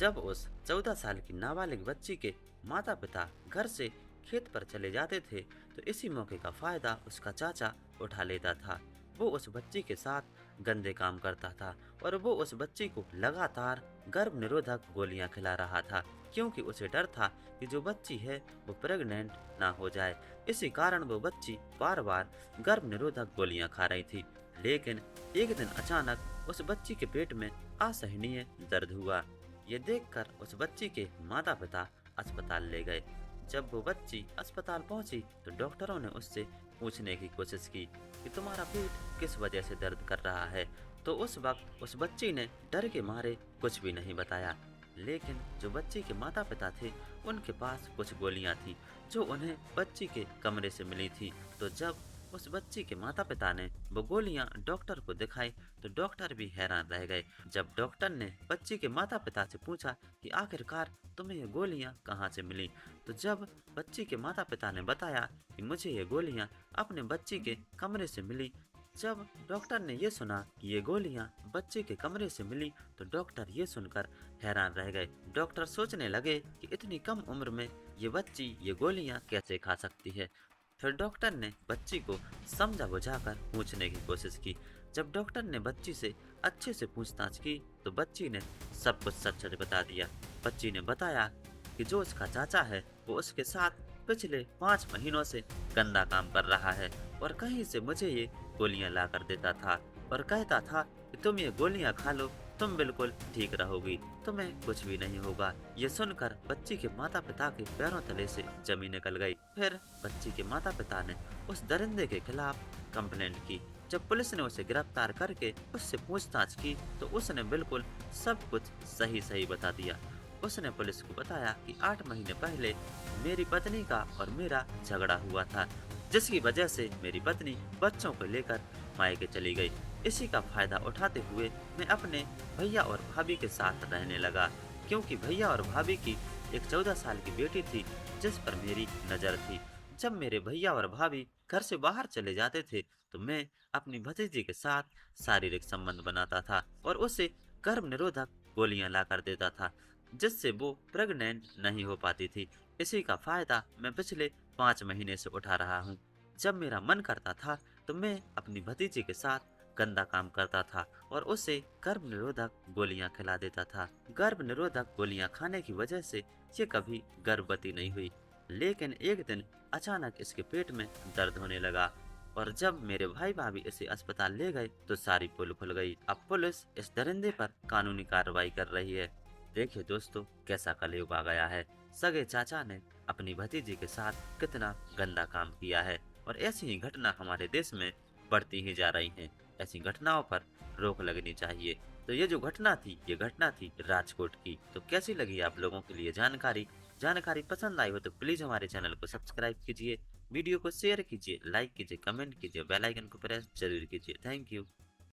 जब उस 14 साल की नाबालिग बच्ची के माता पिता घर से खेत पर चले जाते थे तो इसी मौके का फायदा उसका चाचा उठा लेता था। वो उस बच्ची के साथ गंदे काम करता था और वो उस बच्ची को लगातार गर्भ निरोधक गोलियां खिला रहा था, क्योंकि उसे डर था कि जो बच्ची है वो प्रेग्नेंट ना हो जाए। इसी कारण वो बच्ची बार बार गर्भ निरोधक गोलियां खा रही थी। लेकिन एक दिन अचानक उस बच्ची के पेट में असहनीय दर्द हुआ। ये देखकर उस बच्ची के माता पिता अस्पताल ले गए। जब वो बच्ची अस्पताल पहुंची तो डॉक्टरों ने उससे पूछने की कोशिश की कि तुम्हारा पेट किस वजह से दर्द कर रहा है। तो उस वक्त उस बच्ची ने डर के मारे कुछ भी नहीं बताया। लेकिन जो बच्ची के माता पिता थे उनके पास कुछ गोलियां थी जो उन्हें बच्ची के कमरे से मिली थी। तो जब उस बच्ची के माता पिता ने वो गोलियां डॉक्टर को दिखाई तो डॉक्टर भी हैरान रह गए। जब डॉक्टर ने बच्ची के माता पिता से पूछा कि आखिरकार तुम्हें ये गोलियां कहाँ से मिली, तो जब बच्ची के माता पिता ने बताया कि मुझे ये गोलियां अपने बच्ची के कमरे से मिली। जब डॉक्टर ने ये सुना कि ये गोलियां बच्चे के कमरे से मिली तो डॉक्टर ये सुनकर हैरान रह गए। डॉक्टर सोचने लगे कि इतनी कम उम्र में ये बच्ची ये गोलियां कैसे खा सकती है। फिर डॉक्टर ने बच्ची को समझा बुझाकर पूछने की कोशिश की। जब डॉक्टर ने बच्ची से अच्छे से पूछताछ की तो बच्ची ने सब कुछ सच सच बता दिया। बच्ची ने बताया कि जो उसका चाचा है वो उसके साथ पिछले 5 महीनों से गंदा काम कर रहा है और कहीं से मुझे ये गोलियां ला कर देता था और कहता था कि तुम ये गोलियां खा लो, तुम बिल्कुल ठीक रहोगी, तुम्हें कुछ भी नहीं होगा। ये सुनकर बच्ची के माता पिता के पैरों तले से जमीन निकल गई। फिर बच्ची के माता पिता ने उस दरिंदे के खिलाफ कंप्लेंट की। जब पुलिस ने उसे गिरफ्तार करके उससे पूछताछ की तो उसने बिल्कुल सब कुछ सही सही बता दिया। उसने पुलिस को बताया कि 8 महीने पहले मेरी पत्नी का और मेरा झगड़ा हुआ था, जिसकी वजह से मेरी पत्नी बच्चों को लेकर मायके चली गई। इसी का फायदा उठाते हुए मैं अपने भैया और भाभी के साथ रहने लगा, क्योंकि भैया और भाभी की एक 14 साल की बेटी थी जिस पर मेरी नजर थी। जब मेरे भैया और भाभी घर से बाहर चले जाते थे तो मैं अपनी भतीजी के साथ शारीरिक संबंध बनाता था और उसे गर्भ निरोधक गोलियां ला कर देता था, जिससे वो प्रेग्नेंट नहीं हो पाती थी। इसी का फायदा मैं पिछले 5 महीने से उठा रहा हूँ। जब मेरा मन करता था तो मैं अपनी भतीजी के साथ गंदा काम करता था और उसे गर्भ निरोधक गोलियां खिला देता था। गर्भ निरोधक गोलियां खाने की वजह से ये कभी गर्भवती नहीं हुई। लेकिन एक दिन अचानक इसके पेट में दर्द होने लगा और जब मेरे भाई भाभी इसे अस्पताल ले गए तो सारी पोल खुल गई। अब पुलिस इस दरिंदे पर कानूनी कार्रवाई कर रही है। देखिए दोस्तों, कैसा कलयुग आ गया है। सगे चाचा ने अपनी भतीजी के साथ कितना गंदा काम किया है और ऐसी ही घटना हमारे देश में बढ़ती ही जा रही हैं। ऐसी घटनाओं पर रोक लगनी चाहिए। तो ये जो घटना थी ये घटना थी राजकोट की। तो कैसी लगी आप लोगों के लिए जानकारी पसंद आई हो तो प्लीज हमारे चैनल को सब्सक्राइब कीजिए, वीडियो को शेयर कीजिए, लाइक कीजिए, कमेंट कीजिए, बेल आइकन को प्रेस जरूर कीजिए। Thank you.